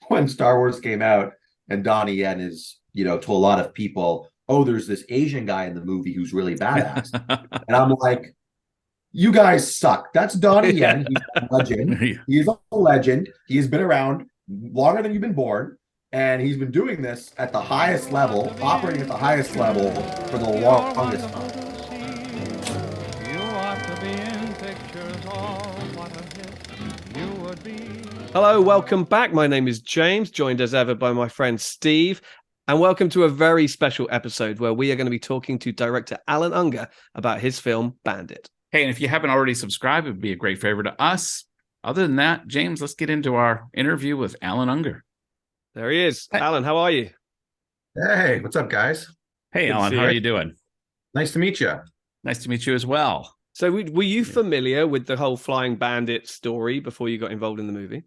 when Star Wars came out, and Donnie Yen is, to a lot of people, oh, there's this Asian guy in the movie who's really badass. And I'm like, you guys suck. That's Donnie Yeah. Yen. He's a legend. He's a legend. He has been around longer than you've been born. And he's been doing this at the highest level, operating at the highest level for the longest time. Hello, welcome back. My name is James, joined as ever by my friend Steve. And welcome to a very special episode where we are going to be talking to director Allan Ungar about his film Bandit. Hey, and if you haven't already subscribed, it would be a great favor to us. Other than that, James, let's get into our interview with Allan Ungar. There he is. Hey. Allan, how are you? Hey, what's up, guys? Hey, Good to Allan, see how you. are you doing? Nice to meet you. Nice to meet you as well. So were you familiar with the whole Flying Bandit story before you got involved in the movie?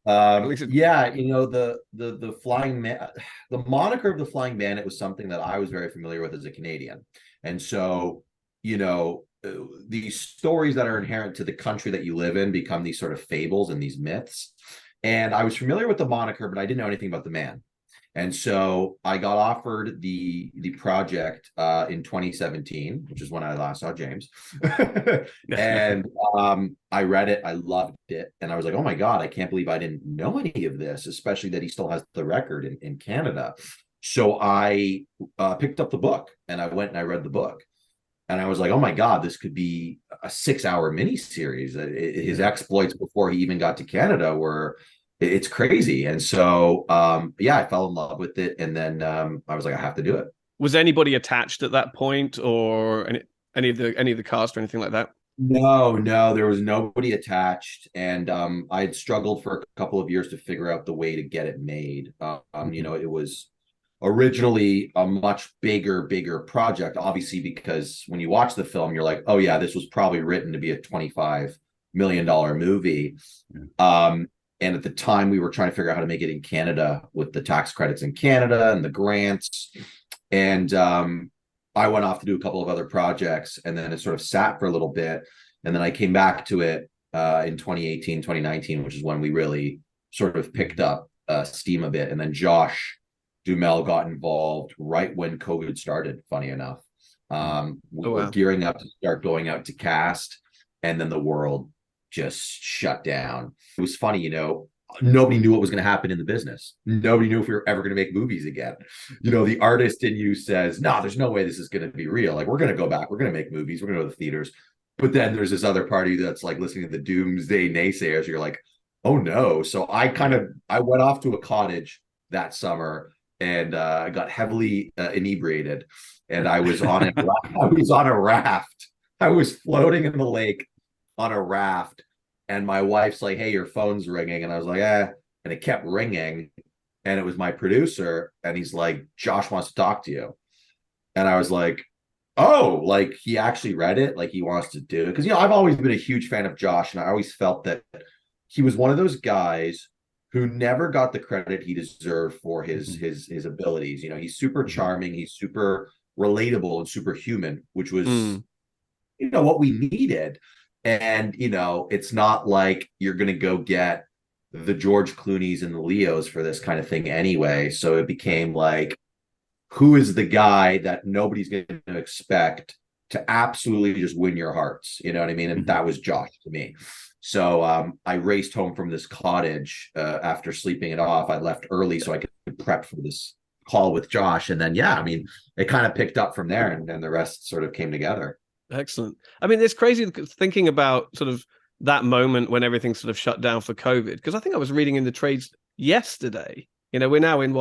Yeah, the flying man, the moniker of the Flying Bandit was something that I was very familiar with as a Canadian. And so, these stories that are inherent to the country that you live in become these sort of fables and these myths. And I was familiar with the moniker, but I didn't know anything about the man. And so I got offered the project in 2017, which is when I last saw James. And I read it, I loved it, and I was like, oh my God, I can't believe I didn't know any of this, especially that he still has the record in Canada. So I picked up the book and I went and I read the book. And I was like, oh my God, this could be a 6-hour miniseries. His exploits before he even got to Canada it's crazy. And so, I fell in love with it. And then I was like, I have to do it. Was anybody attached at that point, or any of the cast or anything like that? No, there was nobody attached. And I had struggled for a couple of years to figure out the way to get it made. It was originally a much bigger project, obviously, because when you watch the film, you're like, oh yeah, this was probably written to be a $25 million movie. And at the time, we were trying to figure out how to make it in Canada with the tax credits in Canada and the grants. And I went off to do a couple of other projects, and then it sort of sat for a little bit. And then I came back to it in 2018, 2019, which is when we really sort of picked up steam a bit. And then Josh Duhamel got involved right when COVID started, funny enough. We were gearing up to start going out to cast, and then the world just shut down. It was funny, nobody knew what was going to happen in the business. Nobody knew if we were ever going to make movies again. The artist in you says, no, there's no way this is going to be real. Like, we're going to go back. We're going to make movies. We're going to go to the theaters. But then there's this other party that's like listening to the doomsday naysayers. You're like, oh no. So I went off to a cottage that summer, and I got heavily inebriated, and I was on a raft. I was floating in the lake on a raft, and my wife's like, hey, your phone's ringing. And I was like, and it kept ringing, and it was my producer, and he's like, Josh wants to talk to you. And I was like, oh, like he actually read it, like he wants to do it. Because I've always been a huge fan of Josh, and I always felt that he was one of those guys who never got the credit he deserved for his abilities. He's super charming, he's super relatable and super human, which was what we needed. And, it's not like you're going to go get the George Clooney's and the Leos for this kind of thing anyway. So it became like, who is the guy that nobody's going to expect to absolutely just win your hearts? You know what I mean? And that was Josh to me. So I raced home from this cottage after sleeping it off. I left early so I could prep for this call with Josh. And then, it kind of picked up from there, and the rest sort of came together. Excellent. I mean, it's crazy thinking about sort of that moment when everything sort of shut down for COVID, because I think I was reading in the trades yesterday, we're now in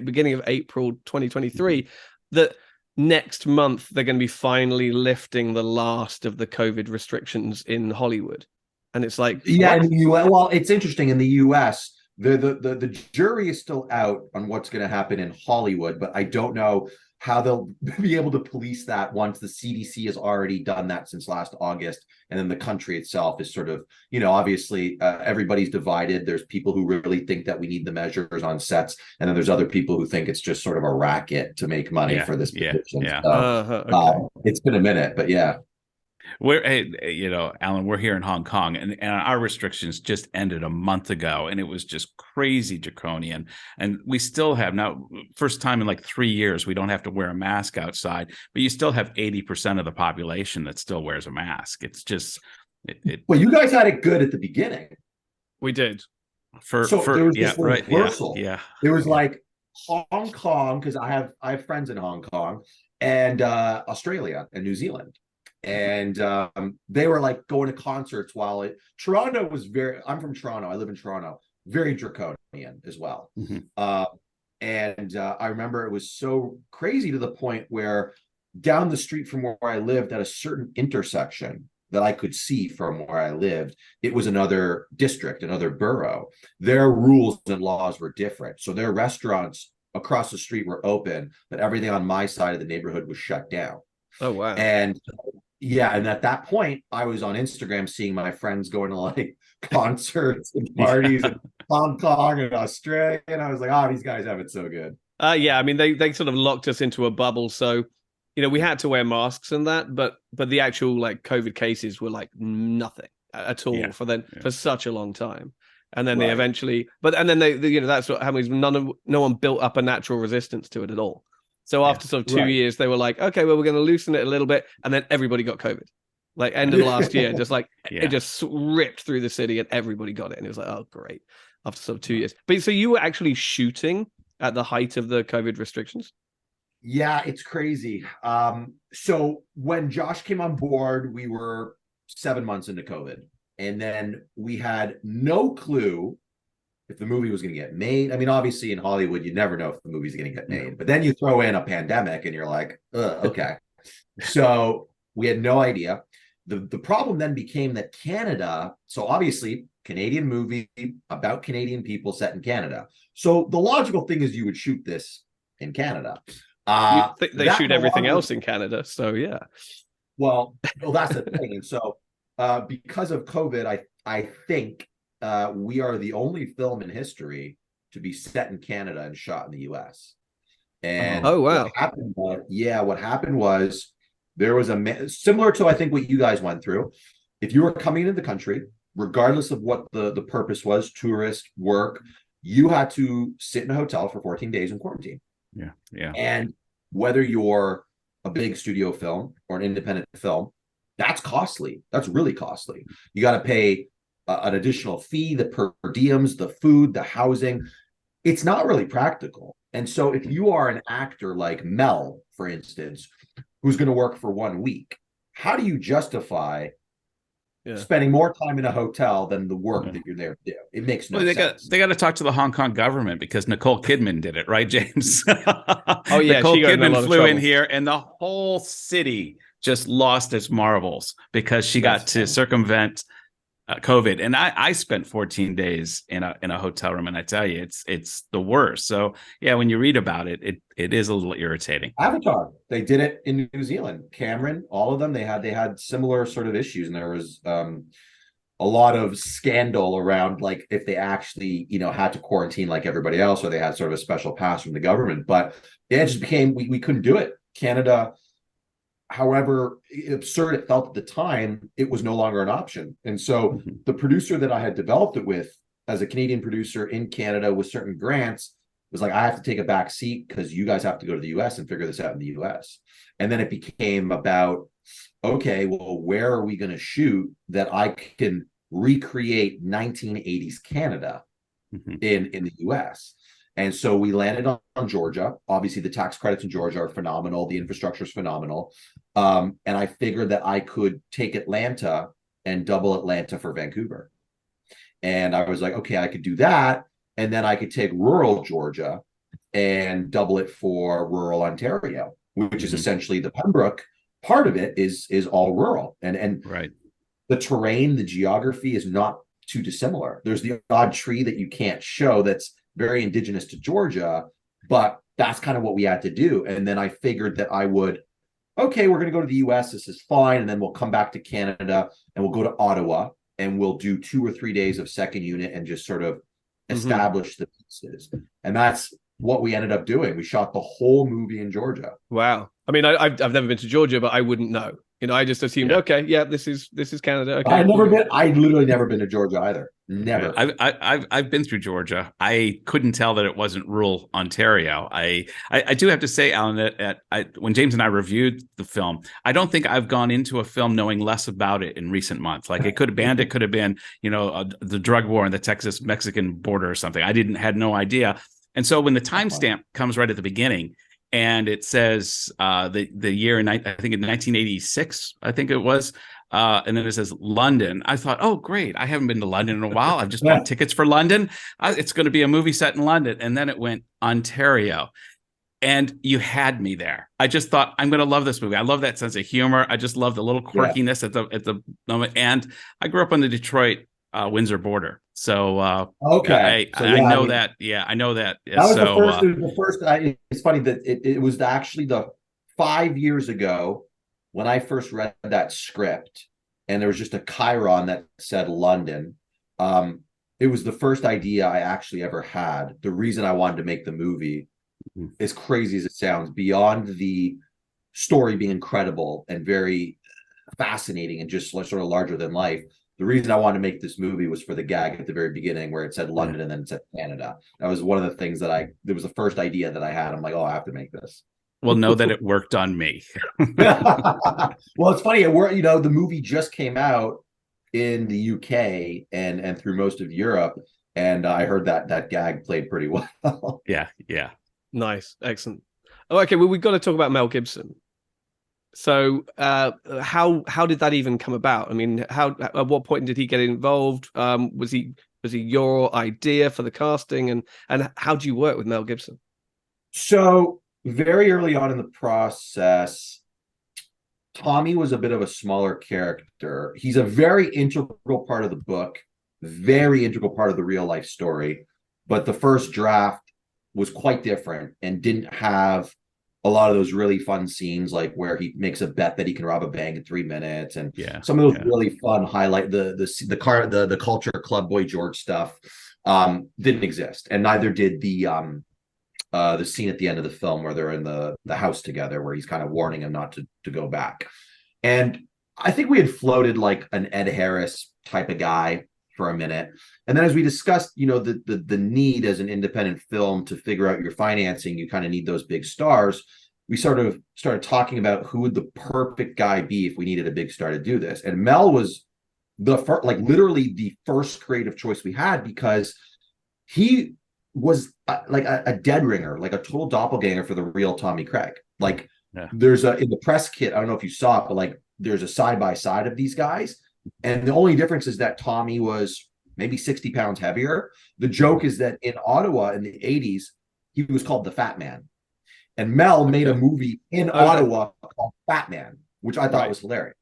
beginning of April 2023, that next month they're going to be finally lifting the last of the COVID restrictions in Hollywood. And it's like, well, it's interesting. In the US, the jury is still out on what's going to happen in Hollywood, but I don't know how they'll be able to police that once the CDC has already done that since last August. And then the country itself is sort of, obviously everybody's divided. There's people who really think that we need the measures on sets. And then there's other people who think it's just sort of a racket to make money for this position. Yeah. So, it's been a minute, but yeah. Alan, we're here in Hong Kong, and our restrictions just ended a month ago, and it was just crazy draconian. And we still have now, first time in like 3 years, we don't have to wear a mask outside, but you still have 80% of the population that still wears a mask. It's just, Well, you guys had it good at the beginning. We did. There was this reversal. Yeah. There was like Hong Kong, because I have friends in Hong Kong, and Australia and New Zealand. And they were like going to concerts while Toronto was I'm from Toronto. I live in Toronto. Very draconian as well. And I remember it was so crazy to the point where down the street from where I lived at a certain intersection that I could see from where I lived, it was another district, another borough. Their rules and laws were different. So their restaurants across the street were open, but everything on my side of the neighborhood was shut down. Oh, wow. And and at that point, I was on Instagram seeing my friends going to like concerts and parties in Hong Kong and Australia. And I was like, oh, these guys have it so good. I mean, they sort of locked us into a bubble. So, we had to wear masks and that, but the actual like COVID cases were like nothing at all for such a long time. And then they eventually, that's what happens. No one built up a natural resistance to it at all. So after sort of 2 years, they were like, okay, well, we're going to loosen it a little bit. And then everybody got COVID. Like end of last year, just like it just ripped through the city and everybody got it. And it was like, oh, great. After sort of 2 years. But so you were actually shooting at the height of the COVID restrictions? Yeah, it's crazy. So when Josh came on board, we were 7 months into COVID. And then we had no clue if the movie was going to get made. I mean, obviously in Hollywood, you never know if the movie's going to get made, but then you throw in a pandemic and you're like, okay. So we had no idea. The problem then became that Canada, so obviously Canadian movie about Canadian people set in Canada. So the logical thing is you would shoot this in Canada. They shoot everything else in Canada. So yeah. Well, that's the thing. And so because of COVID, I think we are the only film in history to be set in Canada and shot in the US. And wow. What happened was there was similar to I think what you guys went through. If you were coming into the country, regardless of what the purpose was, tourist, work, you had to sit in a hotel for 14 days in quarantine. Yeah. And whether you're a big studio film or an independent film, that's costly. That's really costly. You got to pay an additional fee, the per diems, the food, the housing. It's not really practical. And so if you are an actor like Mel, for instance, who's going to work for 1 week, how do you justify spending more time in a hotel than the work that you're there to do? It makes no sense. They got to talk to the Hong Kong government because Nicole Kidman did it, right, James? Oh yeah, Nicole Kidman flew in here, and the whole city just lost its marbles because she got to circumvent COVID. And I spent 14 days in a hotel room, and I tell you, it's the worst. So yeah, when you read about it, it is a little irritating. Avatar, they did it in New Zealand. Cameron, all of them, they had similar sort of issues, and there was a lot of scandal around like if they actually had to quarantine like everybody else, or they had sort of a special pass from the government. But it just became we couldn't do it. Canada, however absurd it felt at the time, it was no longer an option. And so the producer that I had developed it with as a Canadian producer in Canada with certain grants was like, I have to take a back seat because you guys have to go to the US and figure this out in the US. And then it became about, okay, well, where are we going to shoot that I can recreate 1980s Canada in the US? And so we landed on Georgia. Obviously, the tax credits in Georgia are phenomenal. The infrastructure is phenomenal. And I figured that I could take Atlanta and double Atlanta for Vancouver. And I was like, okay, I could do that. And then I could take rural Georgia and double it for rural Ontario, which is essentially the Pembroke part of it is all rural. And right. The terrain, the geography is not too dissimilar. There's the odd tree that you can't show that's very indigenous to Georgia, but that's kind of what we had to do. And then I figured that we're going to go to the US. This is fine. And then we'll come back to Canada and we'll go to Ottawa and we'll do 2 or 3 days of second unit and just sort of establish the pieces. And that's what we ended up doing. We shot the whole movie in Georgia. Wow. I mean, I've never been to Georgia, but I wouldn't know. I just assumed, Yeah. okay, yeah, this is Canada. Okay, I literally never been to Georgia either. Never. Yeah, I've been through Georgia. I couldn't tell that it wasn't rural Ontario. I do have to say, Alan, that when James and I reviewed the film, I don't think I've gone into a film knowing less about it in recent months. Like Bandit could have been, the drug war on the Texas Mexican border or something. Had no idea. And so when the timestamp comes right at the beginning, and it says the year I think in 1986, I think it was. And then it says London. I thought, oh, great. I haven't been to London in a while. I've just bought tickets for London. It's going to be a movie set in London. And then it went Ontario. And you had me there. I just thought, I'm going to love this movie. I love that sense of humor. I just love the little quirkiness at the moment. And I grew up on the Detroit Windsor border. So okay. I know that. Yeah, I know that. That was the first. It was the first. It's funny that it was actually the 5 years ago when I first read that script, and there was just a chyron that said London. It was the first idea I actually ever had. The reason I wanted to make the movie, as crazy as it sounds, beyond the story being incredible and very fascinating and just sort of larger than life. The reason I wanted to make this movie was for the gag at the very beginning where it said London and then it said Canada. That was one of the things that it was the first idea that I had. I'm like, oh, I have to make this. Well, know that it worked on me. Well, it's funny. The movie just came out in the UK and through most of Europe. And I heard that gag played pretty well. Yeah. Nice. Excellent. Oh, okay. Well, we've got to talk about Mel Gibson. So how did that even come about? I mean, at what point did he get involved? Was he your idea for the casting, and how do you work with Mel Gibson? So very early on in the process, Tommy was a bit of a smaller character. He's a very integral part of the book, very integral part of the real life story. But the first draft was quite different and didn't have a lot of those really fun scenes, like where he makes a bet that he can rob a bank in 3 minutes, and some of those really fun highlight the culture club Boy George stuff didn't exist, and neither did the scene at the end of the film where they're in the house together, where he's kind of warning him not to go back. And I think we had floated like an Ed Harris type of guy for a minute. And then as we discussed, the need as an independent film to figure out your financing, you kind of need those big stars. We sort of started talking about who would the perfect guy be if we needed a big star to do this. And Mel was the first, like literally the first creative choice we had, because he was like a dead ringer, like a total doppelganger for the real Tommy Craig. Like there's in the press kit, I don't know if you saw it, but like there's a side by side of these guys. And the only difference is that Tommy was maybe 60 pounds heavier. The joke is that in Ottawa in the 80s, he was called the Fat Man. And Mel made a movie in Ottawa called Fat Man, which I thought was hilarious.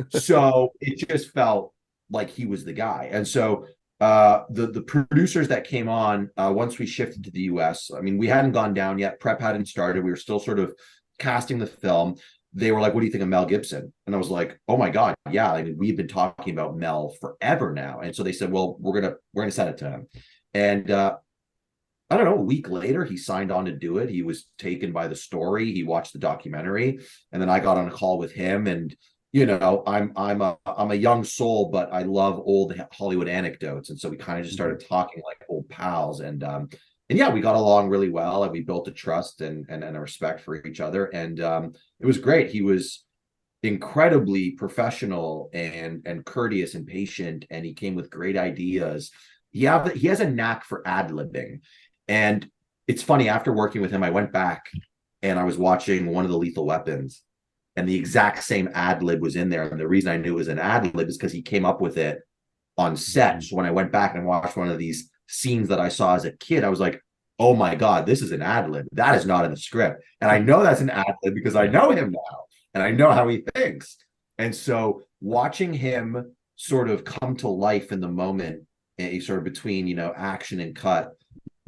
So it just felt like he was the guy. And so the producers that came on once we shifted to the US, I mean, we hadn't gone down yet. Prep hadn't started. We were still sort of casting the film. They were like, what do you think of Mel Gibson? And I was like, oh my God, yeah. I mean, we've been talking about Mel forever now. And so they said, well, we're gonna send it to him. And I don't know, a week later, he signed on to do it. He was taken by the story. He watched the documentary, and then I got on a call with him. And I'm a young soul, but I love old Hollywood anecdotes. And so we kind of just started talking like old pals. And yeah, we got along really well, and we built a trust and a respect for each other. And it was great. He was incredibly professional and courteous and patient, and he came with great ideas. He has a knack for ad-libbing. And it's funny, after working with him, I went back and I was watching one of the Lethal Weapons, and the exact same ad-lib was in there. And the reason I knew it was an ad-lib is because he came up with it on set. So when I went back and watched one of these scenes that I saw as a kid, I was like, oh my God, this is an ad-lib. That is not in the script. And I know that's an ad-lib because I know him now and I know how he thinks. And so watching him sort of come to life in the moment, sort of between, action and cut,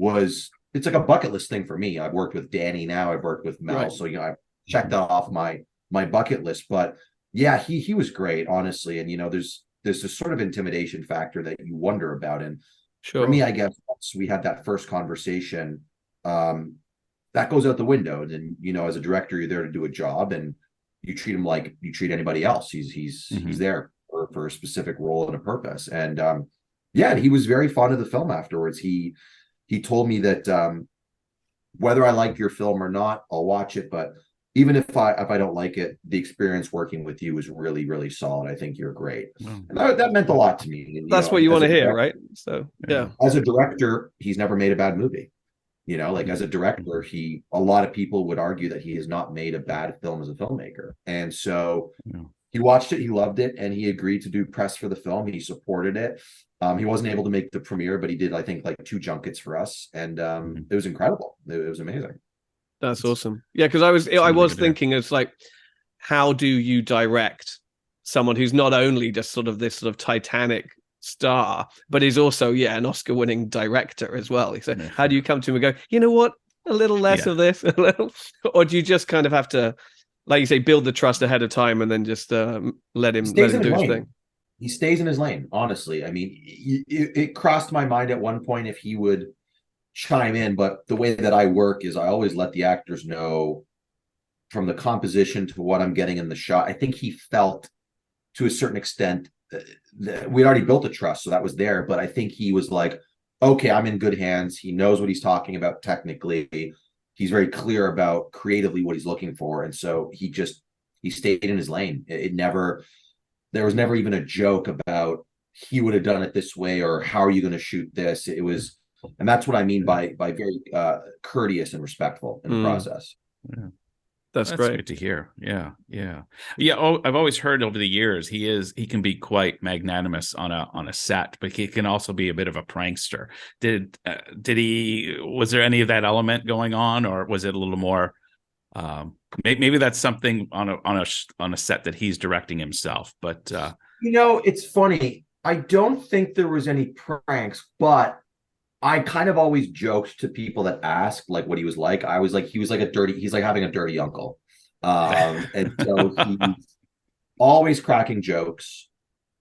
it's like a bucket list thing for me. I've worked with Danny now, I've worked with Mel. Right. So, I've checked that off my bucket list. But yeah, he was great, honestly. And, there's this sort of intimidation factor that you wonder about. And for me, I guess once we had that first conversation, that goes out the window. And then, as a director, you're there to do a job. And you treat him like you treat anybody else. He's there for a specific role and a purpose. And yeah, he was very fond of the film afterwards. He told me that whether I like your film or not, I'll watch it. But even if I don't like it, the experience working with you was really, really solid. I think you're great. And that meant a lot to me. And, That's what you want to hear, right? So yeah. As a director, he's never made a bad movie. Like as a director, a lot of people would argue that he has not made a bad film as a filmmaker. And so he watched it, he loved it, and he agreed to do press for the film. He supported it. He wasn't able to make the premiere, but he did, I think, like 2 junkets for us. And it was incredible. It was amazing. That's awesome. Yeah, because I was thinking, it's like, how do you direct someone who's not only just sort of this sort of Titanic star, but is also an Oscar-winning director as well? So how do you come to him and go, you know what, a little less of this, a little, or do you just kind of have to, like you say, build the trust ahead of time and then just let him do his thing? He stays in his lane, honestly. I mean, it crossed my mind at one point if he would chime in, but the way that I work is I always let the actors know from the composition to what I'm getting in the shot. I think he felt to a certain extent that we'd already built a trust, so that was there. But I think he was like, okay, I'm in good hands. He knows what he's talking about technically. He's very clear about creatively what he's looking for. And so he stayed in his lane. There was never even a joke about he would have done it this way or how are you going to shoot this. It was, and that's what I mean by very courteous and respectful in the process. Yeah. That's great. Good to hear. Yeah. Oh, I've always heard over the years he can be quite magnanimous on a set, but he can also be a bit of a prankster. Was there any of that element going on, or was it a little more? Maybe that's something on a set that he's directing himself. But it's funny. I don't think there was any pranks, but I kind of always joked to people that asked like what he was like. I was like, he's like having a dirty uncle. And so he's always cracking jokes,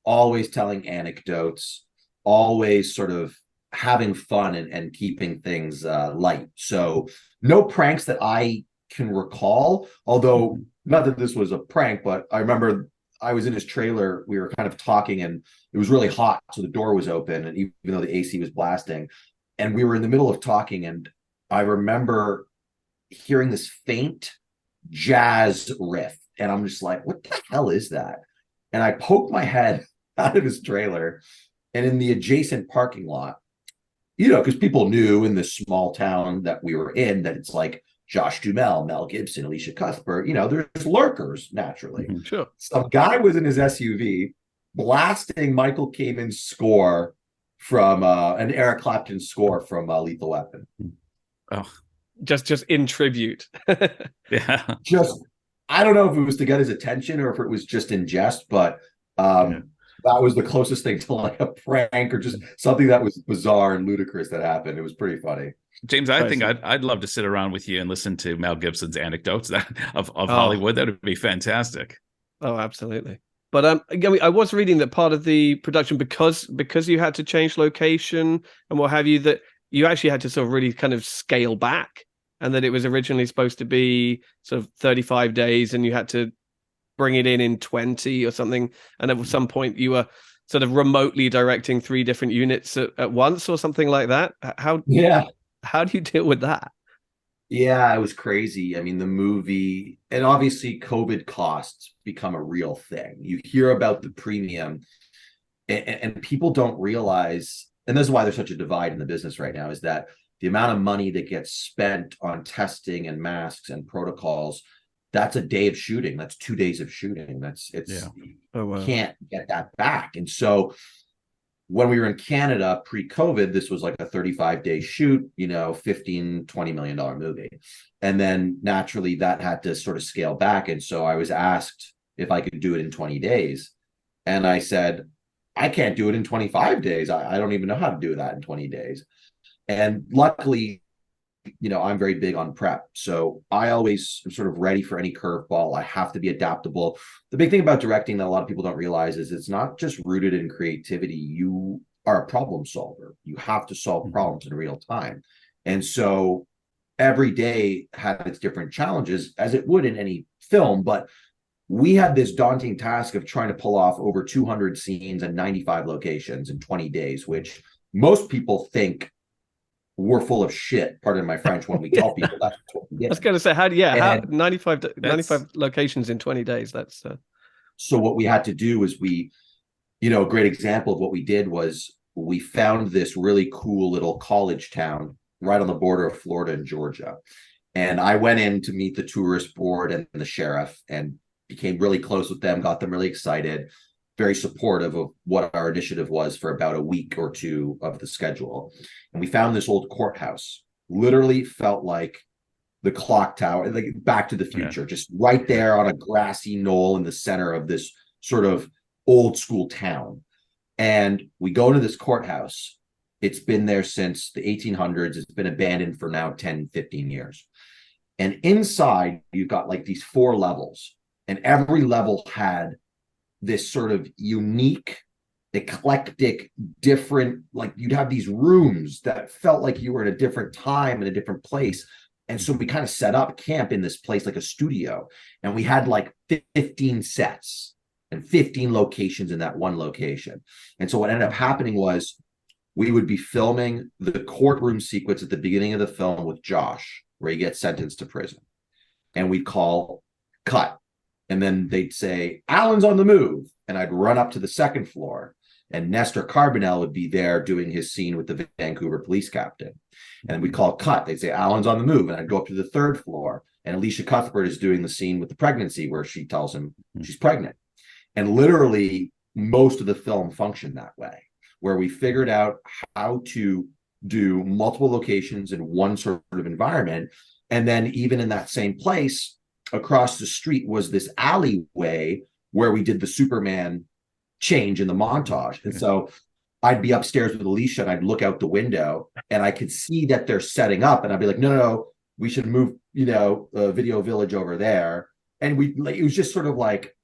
always telling anecdotes, always sort of having fun and keeping things light. So no pranks that I can recall, although not that this was a prank, but I remember I was in his trailer. We were kind of talking and it was really hot. So the door was open, and even though the AC was blasting, and we were in the middle of talking, and I remember hearing this faint jazz riff. And I'm just like, what the hell is that? And I poked my head out of his trailer, and in the adjacent parking lot, because people knew in this small town that we were in that it's like Josh Duhamel, Mel Gibson, Alicia Cuthbert, there's lurkers naturally. Sure. Some guy was in his SUV blasting Michael Kamen's score from an Eric Clapton score from Lethal Weapon. Oh, just in tribute. Yeah. I don't know if it was to get his attention or if it was just in jest, but that was the closest thing to like a prank or just something that was bizarre and ludicrous that happened. It was pretty funny. James, I think I'd love to sit around with you and listen to Mel Gibson's anecdotes of Hollywood. That would be fantastic. Oh, absolutely. But I was reading that part of the production, because you had to change location and what have you, that you actually had to sort of really kind of scale back, and that it was originally supposed to be sort of 35 days and you had to bring it in 20 or something. And at some point you were sort of remotely directing 3 different units at once or something like that. How do you deal with that? Yeah, it was crazy. I mean, the movie, and obviously COVID costs become a real thing. You hear about the premium, and people don't realize, and this is why there's such a divide in the business right now, is that the amount of money that gets spent on testing and masks and protocols, that's a day of shooting. That's 2 days of shooting. You can't get that back. And so when we were in Canada pre-COVID, this was like a 35-day shoot, $15-20 million movie. And then naturally that had to sort of scale back. And so I was asked if I could do it in 20 days. And I said, I can't do it in 25 days. I don't even know how to do that in 20 days. And luckily, I'm very big on prep. So I always am sort of ready for any curveball. I have to be adaptable. The big thing about directing that a lot of people don't realize is it's not just rooted in creativity. You are a problem solver. You have to solve problems in real time. And so every day had its different challenges, as it would in any film. But we had this daunting task of trying to pull off over 200 scenes and 95 locations in 20 days, which most people think we're full of shit, pardon my French, when we tell people that's what we did. I was going to say, how 95 That's- locations in 20 days? That's So what we had to do is a great example of what we did was we found this really cool little college town right on the border of Florida and Georgia. And I went in to meet the tourist board and the sheriff and became really close with them, got them really excited, very supportive of what our initiative was for about a week or two of the schedule. And we found this old courthouse, literally felt like the clock tower, like Back to the Future, just right there on a grassy knoll in the center of this sort of old school town. And we go to this courthouse. It's been there since the 1800s. It's been abandoned for now 10, 15 years. And inside, you've got like these 4 levels, and every level had this sort of unique, eclectic, different, like you'd have these rooms that felt like you were in a different time in a different place. And so we kind of set up camp in this place like a studio, and we had like 15 sets and 15 locations in that one location. And so what ended up happening was we would be filming the courtroom sequence at the beginning of the film with Josh, where he gets sentenced to prison. And we'd call cut. And then they'd say, Allan's on the move. And I'd run up to the second floor, and Nestor Carbonell would be there doing his scene with the Vancouver police captain. And we'd call cut. They'd say, Allan's on the move. And I'd go up to the third floor, and Alicia Cuthbert is doing the scene with the pregnancy where she tells him she's pregnant. And literally most of the film functioned that way, where we figured out how to do multiple locations in one sort of environment. And then even in that same place, across the street was this alleyway where we did the Superman change in the montage. And so I'd be upstairs with Alicia, and I'd look out the window, and I could see that they're setting up, and I'd be like, no, we should move, Video Village over there. And it was just sort of like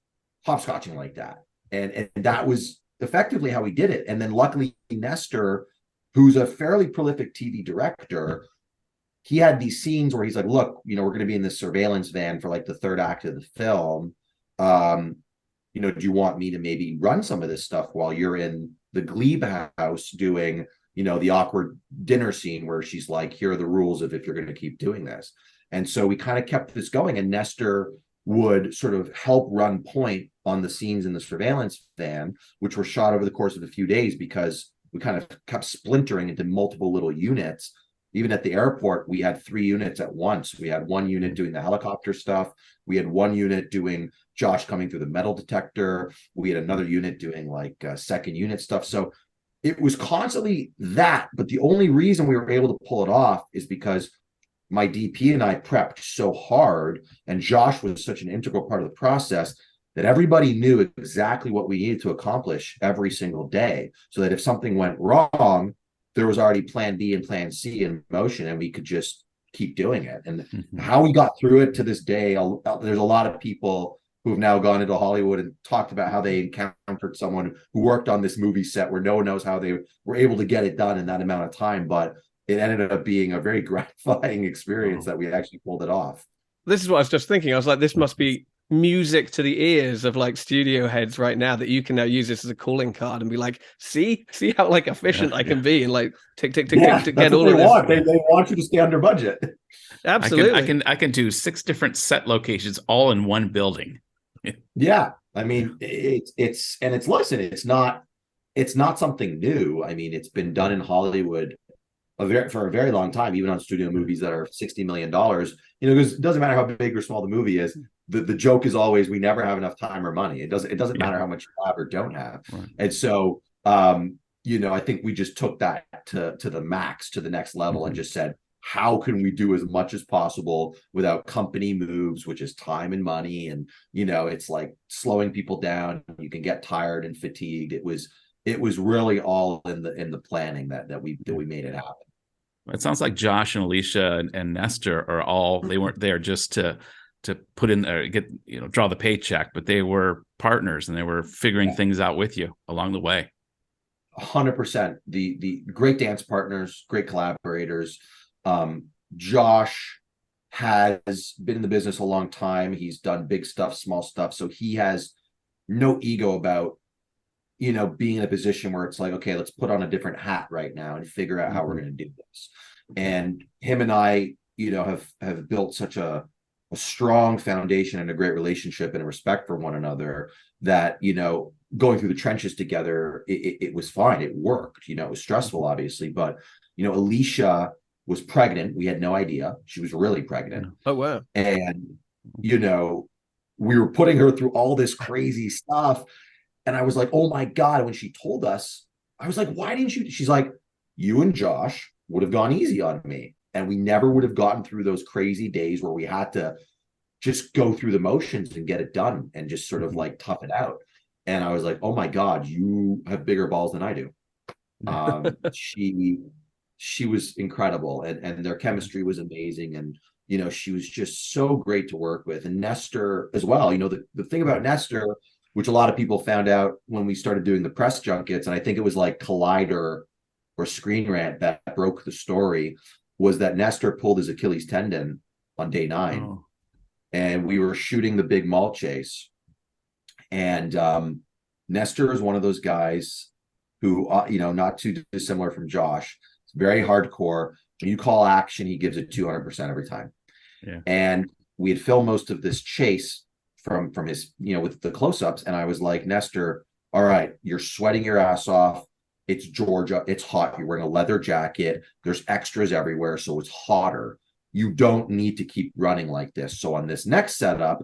hopscotching like that. And that was effectively how we did it. And then luckily Nestor, who's a fairly prolific TV director, he had these scenes where he's like, look, we're going to be in this surveillance van for like the third act of the film. Do you want me to maybe run some of this stuff while you're in the Glebe house doing, the awkward dinner scene where she's like, here are the rules of if you're going to keep doing this. And so we kind of kept this going, and Nestor would sort of help run point on the scenes in the surveillance van, which were shot over the course of a few days because we kind of kept splintering into multiple little units. Even at the airport, we had 3 units at once. We had one unit doing the helicopter stuff. We had one unit doing Josh coming through the metal detector. We had another unit doing like second unit stuff. So it was constantly that. But the only reason we were able to pull it off is because my DP and I prepped so hard, and Josh was such an integral part of the process that everybody knew exactly what we needed to accomplish every single day, so that if something went wrong, there was already plan B and plan C in motion, and we could just keep doing it. And how we got through it to this day, there's a lot of people who have now gone into Hollywood and talked about how they encountered someone who worked on this movie set where no one knows how they were able to get it done in that amount of time. But it ended up being a very gratifying experience that we actually pulled it off. This is what I was just thinking. I was like, this must be music to the ears of like studio heads right now, that you can now use this as a calling card and be like, see how like efficient I can be, and like tick to get all of this. They want you to stay under budget. Absolutely. I can do 6 different set locations all in one building. Yeah, I mean, it's not something new. I mean, it's been done in Hollywood for a very long time, even on studio movies that are $60 million. Because it doesn't matter how big or small the movie is. The joke is always, we never have enough time or money. It doesn't matter how much you have or don't have. Right. And so I think we just took that to the max, to the next level, and just said, how can we do as much as possible without company moves, which is time and money, and it's like slowing people down. You can get tired and fatigued. It was really all in the planning that we made it happen. It sounds like Josh and Alicia and Nestor they weren't there just to put in there, draw the paycheck, but they were partners, and they were figuring things out with you along the way. 100%. The great dance partners, great collaborators. Josh has been in the business a long time. He's done big stuff, small stuff. So he has no ego about, being in a position where it's like, okay, let's put on a different hat right now and figure out how we're going to do this. And him and I, have built such a strong foundation and a great relationship and a respect for one another that, going through the trenches together, it was fine. It worked. It was stressful, obviously, but, Alicia was pregnant. We had no idea. She was really pregnant. Oh, wow. And, we were putting her through all this crazy stuff. And I was like, oh my God. When she told us, I was like, why didn't you? She's like, you and Josh would have gone easy on me. And we never would have gotten through those crazy days where we had to just go through the motions and get it done and just sort of like tough it out. And I was like, oh my God, you have bigger balls than I do. She was incredible, and their chemistry was amazing. And, she was just so great to work with. And Nestor as well. The thing about Nestor, which a lot of people found out when we started doing the press junkets, and I think it was like Collider or Screen Rant that broke the story, was that Nestor pulled his Achilles tendon on day 9. Oh. And we were shooting the big mall chase. And Nestor is one of those guys who, not too dissimilar from Josh. It's very hardcore. When you call action, he gives it 200% every time. Yeah. And we had filmed most of this chase from his, with the close-ups. And I was like, Nestor, all right, you're sweating your ass off. It's Georgia. It's hot. You're wearing a leather jacket. There's extras everywhere, so it's hotter. You don't need to keep running like this. So on this next setup,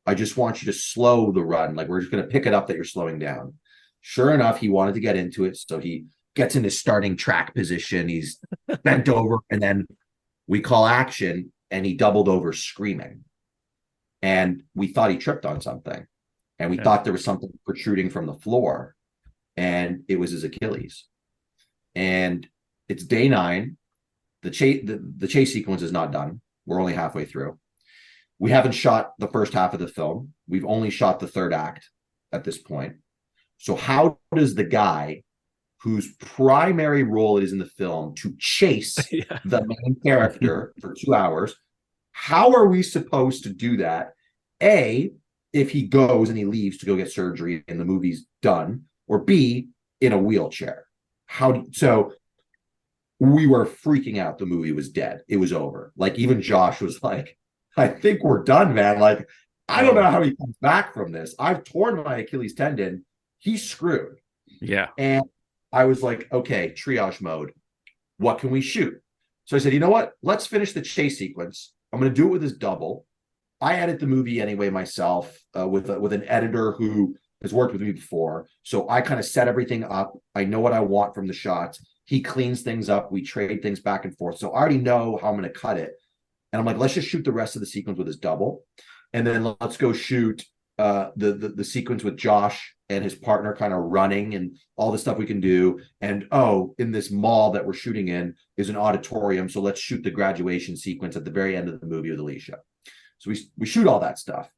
I just want you to slow the run. Like, we're just going to pick it up that you're slowing down. Sure enough, he wanted to get into it. So he gets in his starting track position. He's bent over, and then we call action, and he doubled over screaming. And we thought he tripped on something. And we thought there was something protruding from the floor. And it was his Achilles. And it's day 9. The chase sequence is not done. We're only halfway through. We haven't shot the first half of the film. We've only shot the third act at this point. So how does the guy whose primary role it is in the film to chase the main character for 2 hours, how are we supposed to do that? A, if he goes and he leaves to go get surgery and the movie's done, or B, in a wheelchair. So we were freaking out. The movie was dead. It was over. Like, even Josh was like, I think we're done, man. Like, I don't know how he comes back from this. I've torn my Achilles tendon. He's screwed. Yeah. And I was like, okay, triage mode. What can we shoot? So I said, you know what? Let's finish the chase sequence. I'm going to do it with his double. I edit the movie anyway myself with an editor who has worked with me before. So I kind of set everything up. I know what I want from the shots. He cleans things up. We trade things back and forth. So I already know how I'm going to cut it. And I'm like, let's just shoot the rest of the sequence with his double. And then let's go shoot the sequence with Josh and his partner kind of running and all the stuff we can do. And, in this mall that we're shooting in is an auditorium. So let's shoot the graduation sequence at the very end of the movie with Alicia. So we shoot all that stuff.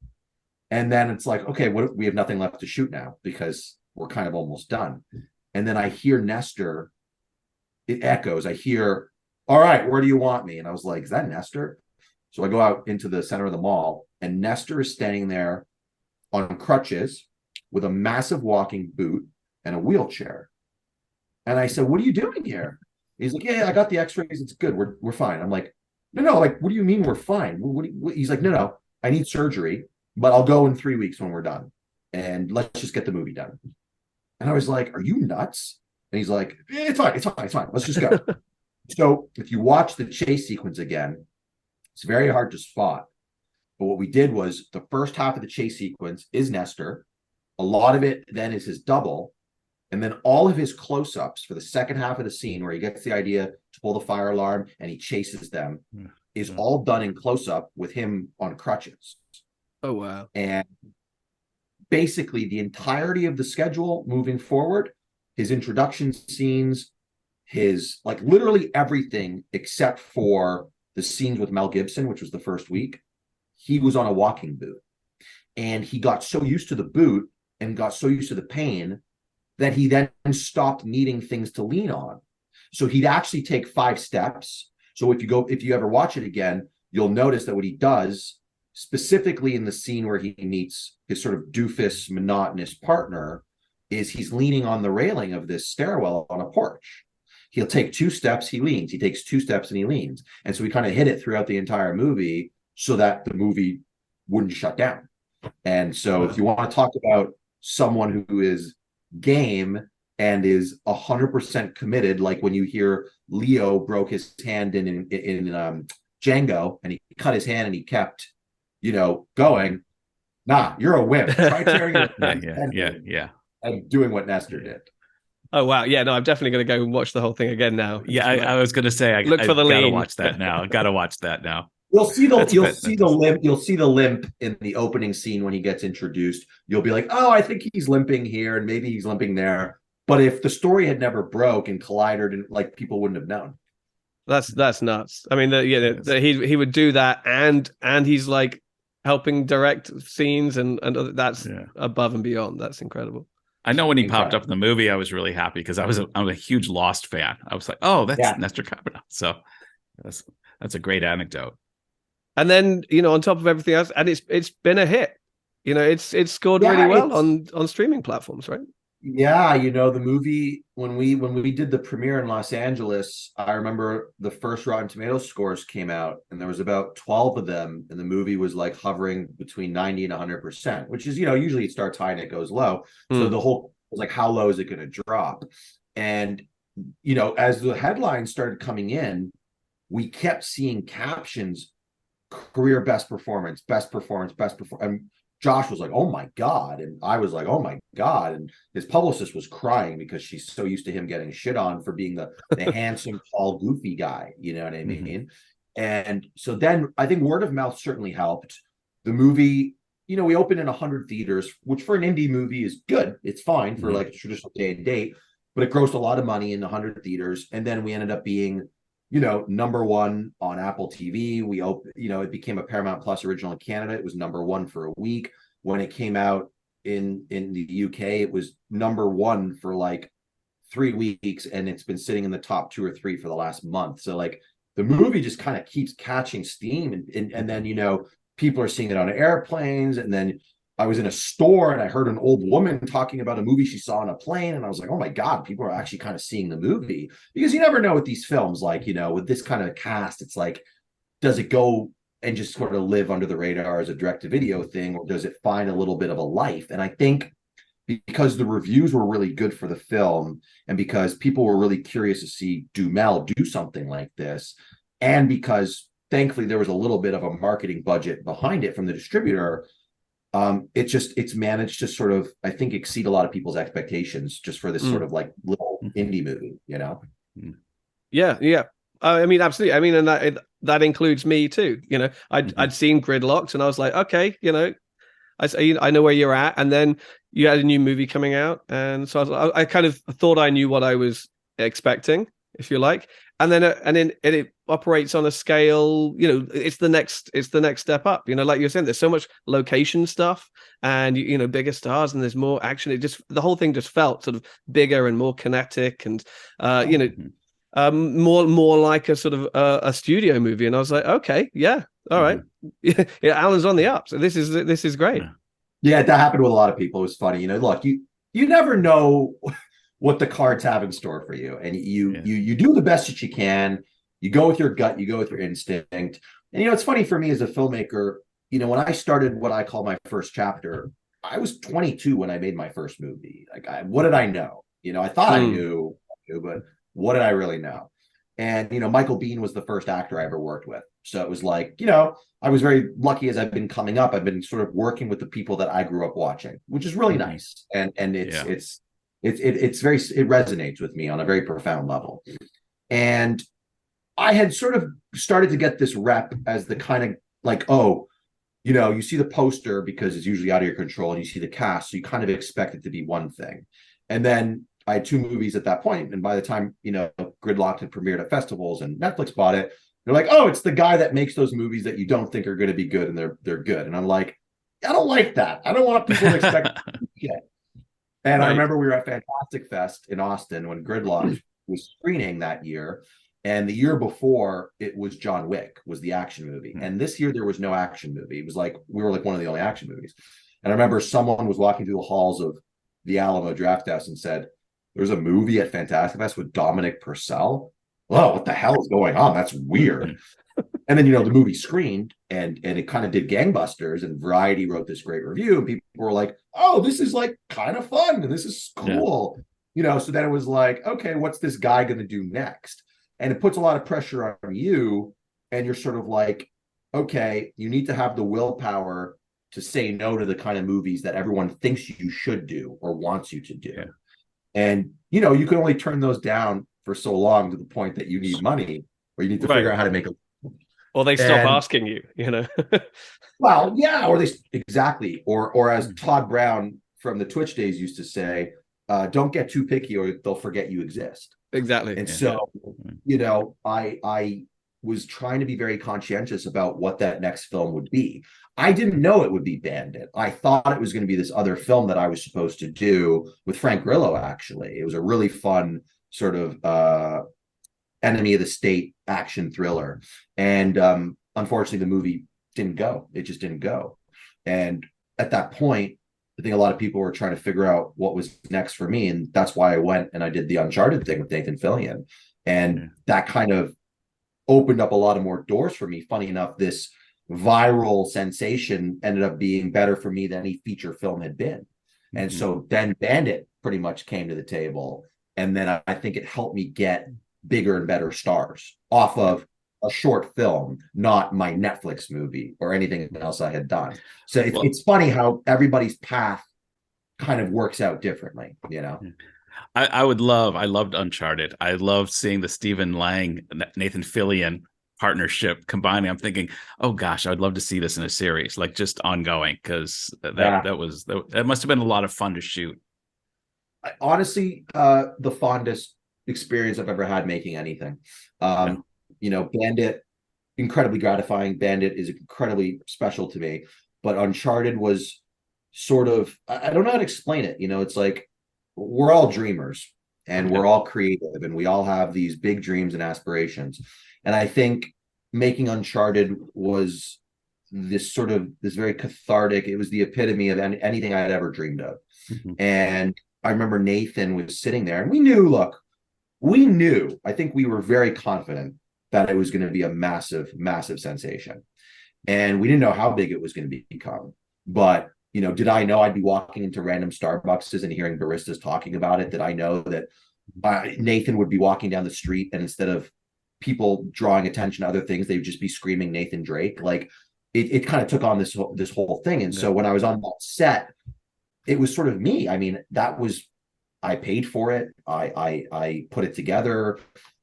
And then it's like, okay, we have nothing left to shoot now because we're kind of almost done. And then I hear Nestor, it echoes. I hear, all right, where do you want me? And I was like, is that Nestor? So I go out into the center of the mall, and Nestor is standing there on crutches with a massive walking boot and a wheelchair. And I said, what are you doing here? He's like, yeah, I got the x-rays. It's good. We're fine. I'm like, no, like, what do you mean we're fine? He's like, no, I need surgery, but I'll go in 3 weeks when we're done. And let's just get the movie done. And I was like, are you nuts? And he's like, it's fine. Let's just go. So if you watch the chase sequence again, it's very hard to spot. But what we did was the first half of the chase sequence is Nestor. A lot of it then is his double. And then all of his close-ups for the second half of the scene where he gets the idea to pull the fire alarm and he chases them is all done in close-up with him on crutches. Oh, wow. And basically the entirety of the schedule moving forward, his introduction scenes, his, like, literally everything except for the scenes with Mel Gibson, which was the first week, he was on a walking boot. And he got so used to the boot and got so used to the pain that he then stopped needing things to lean on. So he'd actually take 5 steps. So if you ever watch it again, you'll notice that what he does, specifically in the scene where he meets his sort of doofus, monotonous partner, is he's leaning on the railing of this stairwell on a porch. He'll take 2 steps, he leans. He takes 2 steps and he leans. And so we kind of hit it throughout the entire movie so that the movie wouldn't shut down. And so if you want to talk about someone who is game and is 100% committed, like when you hear Leo broke his hand in Django and he cut his hand and he kept, going. Nah, you're a wimp. Try tearing your yeah. And doing what Nestor did. Oh wow, yeah, no, I'm definitely going to go and watch the whole thing again now. Yeah, I was going to say, look for the gotta lean. watch that now. Gotta watch that now. You'll see the limp in the opening scene when he gets introduced. You'll be like, oh, I think he's limping here, and maybe he's limping there. But if the story had never broke and collided, and people wouldn't have known. That's nuts. I mean, he would do that, and he's like helping direct scenes, and that's above and beyond. That's incredible. I know when he popped up in the movie, I was really happy because I'm a huge Lost fan. I was like, oh, that's Nestor Cabrera. So that's a great anecdote. And then, on top of everything else, and it's been a hit. It's scored really well on streaming platforms, right? Yeah, the movie, when we did the premiere in Los Angeles, I remember the first Rotten Tomatoes scores came out, and there was about 12 of them, and the movie was like hovering between 90 and 100%, which is, usually it starts high and it goes low. So the whole was like, how low is it going to drop? And as the headlines started coming in, we kept seeing captions, career best performance, and Josh was like, oh my God. And I was like, oh my God. And his publicist was crying because she's so used to him getting shit on for being the handsome, tall, goofy guy. You know what I mean? Mm-hmm. And so then I think word of mouth certainly helped. The movie, we opened in 100 theaters, which for an indie movie is good. It's fine for like a traditional day and date, but it grossed a lot of money in 100 theaters. And then we ended up being number 1 on Apple TV. It became a Paramount Plus original in Canada. It was number 1 for a week. When it came out in the UK, it was number 1 for like 3 weeks, and it's been sitting in the top 2 or 3 for the last month. So like the movie just kind of keeps catching steam, and then people are seeing it on airplanes, and then I was in a store and I heard an old woman talking about a movie she saw on a plane. And I was like, oh my God, people are actually kind of seeing the movie, because you never know with these films, like, with this kind of cast, it's like, does it go and just sort of live under the radar as a direct-to-video thing, or does it find a little bit of a life? And I think because the reviews were really good for the film, and because people were really curious to see Mel do something like this, and because thankfully there was a little bit of a marketing budget behind it from the distributor, it's managed to sort of, I think, exceed a lot of people's expectations just for this sort of like little indie movie, Yeah. I mean, absolutely. I mean, and that includes me too. I'd seen Gridlocked, and I was like, okay, I know where you're at. And then you had a new movie coming out, and so I kind of thought I knew what I was expecting, if you like. And then it operates on a scale, it's the next step up, like you're saying, there's so much location stuff, and bigger stars, and there's more action. The whole thing just felt sort of bigger and more kinetic, and more like a sort of a studio movie. And I was like, okay, yeah, all right. Yeah, Alan's on the up, so this is great. Yeah, that happened with a lot of people. It was funny, look, you never know what the cards have in store for you, and you do the best that you can. You go with your gut, you go with your instinct. And it's funny for me as a filmmaker, when I started what I call my first chapter, I was 22 when I made my first movie. Like, what did I know? I thought I knew, but what did I really know? And Michael Biehn was the first actor I ever worked with. So it was like, I was very lucky as I've been coming up. I've been sort of working with the people that I grew up watching, which is really nice. And it resonates with me on a very profound level. And I had sort of started to get this rep as the kind of like, you see the poster because it's usually out of your control, and you see the cast, so you kind of expect it to be one thing. And then I had 2 movies at that point, and by the time Gridlocked had premiered at festivals and Netflix bought it, they're like, oh, it's the guy that makes those movies that you don't think are going to be good, and they're good. And I'm like, I don't like that. I don't want people to expect shit. And right. I remember we were at Fantastic Fest in Austin when Gridlocked was screening that year. And the year before, it was John Wick was the action movie. And this year there was no action movie. It was like we were like one of the only action movies. And I remember someone was walking through the halls of the Alamo Draft House and said, "There's a movie at Fantastic Fest with Dominic Purcell. Oh, what the hell is going on? That's weird." And then, the movie screened and it kind of did gangbusters, and Variety wrote this great review, and people were like, "Oh, this is like kind of fun and this is cool." So then it was like, okay, what's this guy going to do next? And it puts a lot of pressure on you, and you're sort of like, okay, you need to have the willpower to say no to the kind of movies that everyone thinks you should do or wants you to do. Yeah. And, you can only turn those down for so long, to the point that you need money, or you need to figure out how to make a. Or they stop asking you, Well, yeah, or exactly. Or as Todd Brown from the Twitch days used to say, don't get too picky or they'll forget you exist. Exactly. And so, I was trying to be very conscientious about what that next film would be. I didn't know it would be Bandit. I thought it was going to be this other film that I was supposed to do with Frank Grillo, actually. It was a really fun sort of enemy of the state action thriller. And unfortunately, the movie didn't go. It just didn't go. And at that point, I think a lot of people were trying to figure out what was next for me. And that's why I went and I did the Uncharted thing with Nathan Fillion. And that kind of opened up a lot of more doors for me. Funny enough, this viral sensation ended up being better for me than any feature film had been. And so then Bandit pretty much came to the table. And then I think it helped me get bigger and better stars off of a short film, not my Netflix movie or anything else I had done. So it's funny how everybody's path kind of works out differently, I loved Uncharted. I loved seeing the Stephen Lang, Nathan Fillion partnership combining. I'm thinking, oh gosh, I'd love to see this in a series, like just ongoing, because that must have been a lot of fun to shoot. Honestly, the fondest experience I've ever had making anything. Bandit, incredibly gratifying. Bandit is incredibly special to me, but Uncharted was sort of, I don't know how to explain it. It's like we're all dreamers and we're all creative and we all have these big dreams and aspirations. And I think making Uncharted was this very cathartic, it was the epitome of anything I had ever dreamed of. And I remember Nathan was sitting there and we knew, I think we were very confident that it was going to be a massive, massive sensation. And we didn't know how big it was going to become. But, did I know I'd be walking into random Starbucks and hearing baristas talking about it? Did I know that Nathan would be walking down the street and instead of people drawing attention to other things, they would just be screaming Nathan Drake? Like it kind of took on this whole thing. And so when I was on that set, it was sort of me. I mean, I paid for it. I put it together.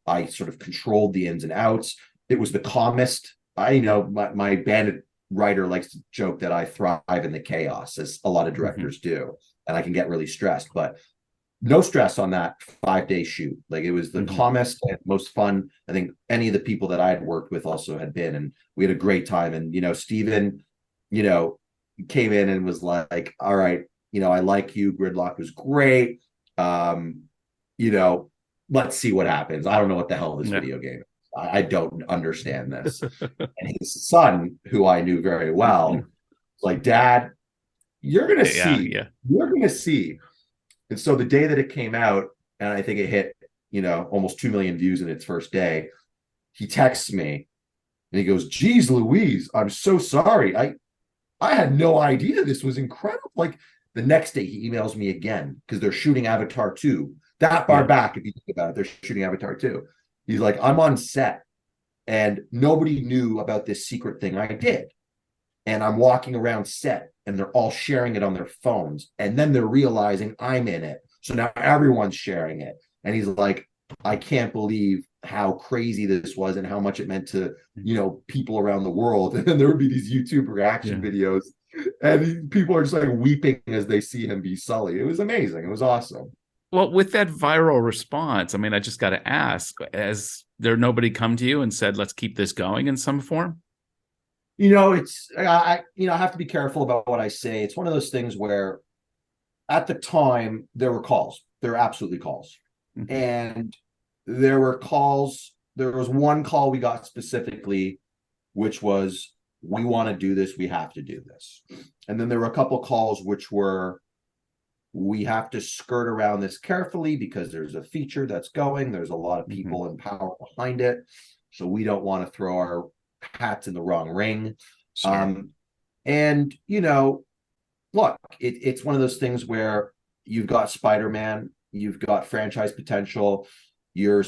I sort of controlled the ins and outs. It was the calmest. My Bandit writer likes to joke that I thrive in the chaos, as a lot of directors do, and I can get really stressed. But no stress on that 5-day shoot. Like it was the calmest and most fun I think any of the people that I had worked with also had been, and we had a great time. And Steven, came in and was like, "All right, I like you. Gridlock was great. Let's see what happens. I don't know what the hell this video game is. I don't understand this." And his son, who I knew very well, was like, "Dad, you're gonna see. Yeah. You're gonna see." And so the day that it came out, and I think it hit, almost 2 million views in its first day, he texts me and he goes, "Geez, Louise, I'm so sorry. I had no idea this was incredible." Like the next day he emails me again because they're shooting Avatar 2. That far back, if you think about it, they're shooting Avatar 2. He's like, "I'm on set and nobody knew about this secret thing I did. And I'm walking around set and they're all sharing it on their phones. And then they're realizing I'm in it. So now everyone's sharing it." And he's like, "I can't believe how crazy this was and how much it meant to, people around the world." And then there would be these YouTube reaction videos and people are just like weeping as they see him be Sully. It was amazing. It was awesome. Well, with that viral response, I mean, I just got to ask, has there nobody come to you and said, "Let's keep this going" in some form? I have to be careful about what I say. It's one of those things where at the time there were calls. There were absolutely calls. And there were calls one call we got specifically, which was, we want to do this, we have to do this. And then there were a couple calls which were, we have to skirt around this carefully because there's a feature that's going, there's a lot of people in power behind it, so we don't want to throw our hats in the wrong ring. Sure. And look, it's one of those things where you've got Spider-Man, you've got franchise potential, you're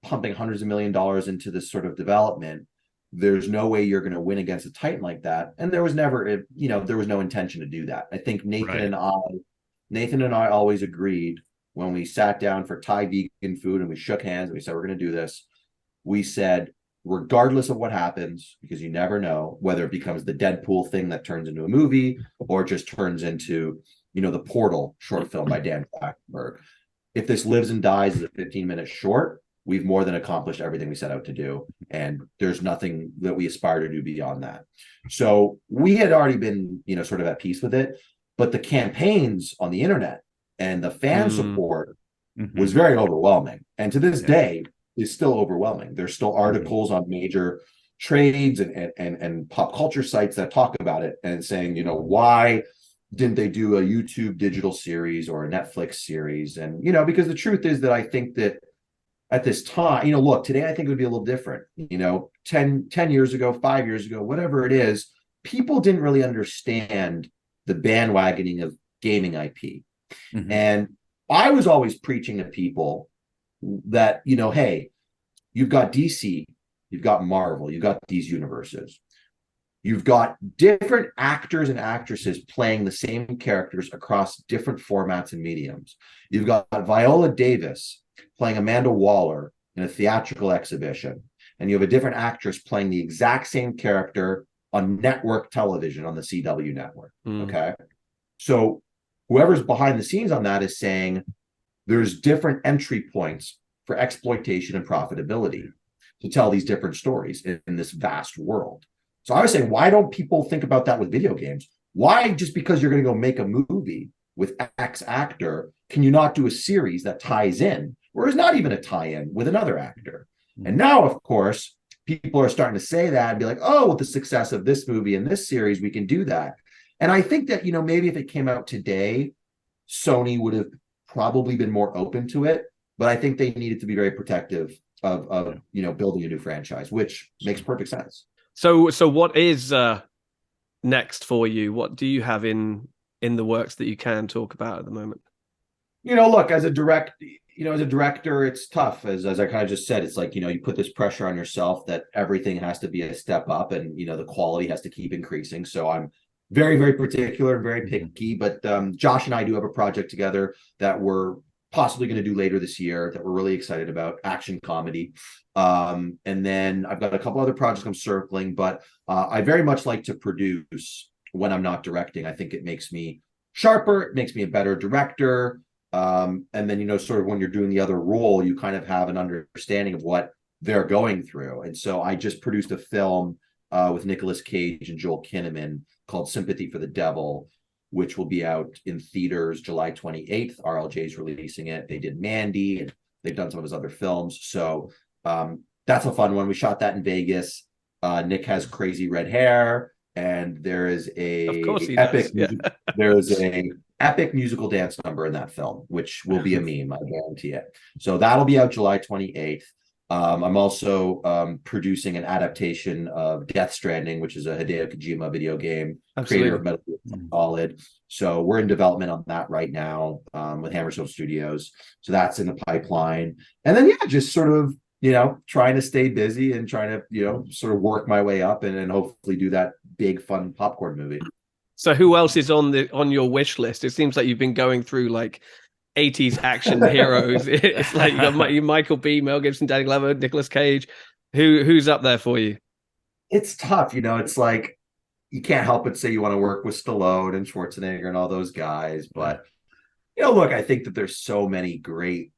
pumping hundreds of $millions into this sort of development. There's no way you're going to win against a titan like that. And there was never, there was no intention to do that. I think Nathan and I always agreed when we sat down for Thai vegan food and we shook hands and we said, we're going to do this. We said, regardless of what happens, because you never know whether it becomes the Deadpool thing that turns into a movie or just turns into, the Portal short film by Dan Trachtenberg. If this lives and dies as a 15-minute short, we've more than accomplished everything we set out to do. And there's nothing that we aspire to do beyond that. So we had already been, sort of at peace with it. But the campaigns on the internet and the fan support was very overwhelming. And to this day, is still overwhelming. There's still articles on major trades and pop culture sites that talk about it and saying, why didn't they do a YouTube digital series or a Netflix series? And, because the truth is that I think that at this time, look, today I think it would be a little different. 10 years ago, 5 years ago, whatever it is, people didn't really understand the bandwagoning of gaming IP. And I was always preaching to people that, hey, you've got DC, you've got Marvel, you've got these universes. You've got different actors and actresses playing the same characters across different formats and mediums. You've got Viola Davis playing Amanda Waller in a theatrical exhibition, and you have a different actress playing the exact same character on network television on the CW network. Okay. So whoever's behind the scenes on that is saying there's different entry points for exploitation and profitability to tell these different stories in this vast world. So I was saying, why don't people think about that with video games? Why, just because you're going to go make a movie with X actor, can you not do a series that ties in, or is not even a tie-in with another actor? And now, of course, people are starting to say that and be like, oh, with the success of this movie and this series, we can do that. And I think that, maybe if it came out today, Sony would have probably been more open to it. But I think they needed to be very protective of building a new franchise, which makes perfect sense. So what is next for you? What do you have in the works that you can talk about at the moment? Look, as a director, it's tough. As I kind of just said, it's like, you put this pressure on yourself that everything has to be a step up and, the quality has to keep increasing. So I'm very, very particular and very picky, but Josh and I do have a project together that we're possibly going to do later this year that we're really excited about, action comedy. And then I've got a couple other projects I'm circling, but I very much like to produce when I'm not directing. I think it makes me sharper. It makes me a better director. And then, sort of when you're doing the other role, you kind of have an understanding of what they're going through. And so I just produced a film with Nicolas Cage and Joel Kinnaman called Sympathy for the Devil, which will be out in theaters July 28th. RLJ's releasing it. They did Mandy, and they've done some of his other films. So that's a fun one. We shot that in Vegas. Nick has crazy red hair, and there is epic musical dance number in that film, which will be a meme, I guarantee it. So that'll be out July 28th. I'm also producing an adaptation of Death Stranding, which is a Hideo Kojima video game, creator of Metal Gear Solid. So we're in development on that right now with Hammerstone Studios. So that's in the pipeline. And then, just sort of, trying to stay busy and trying to, sort of work my way up and hopefully do that big, fun popcorn movie. So who else is on your wish list? It seems like you've been going through like 80s action heroes. It's like you got Michael B, Mel Gibson, Danny Glover, Nicolas Cage. Who's up there for you? It's tough, it's like you can't help but say you want to work with Stallone and Schwarzenegger and all those guys, but look, I think that there's so many great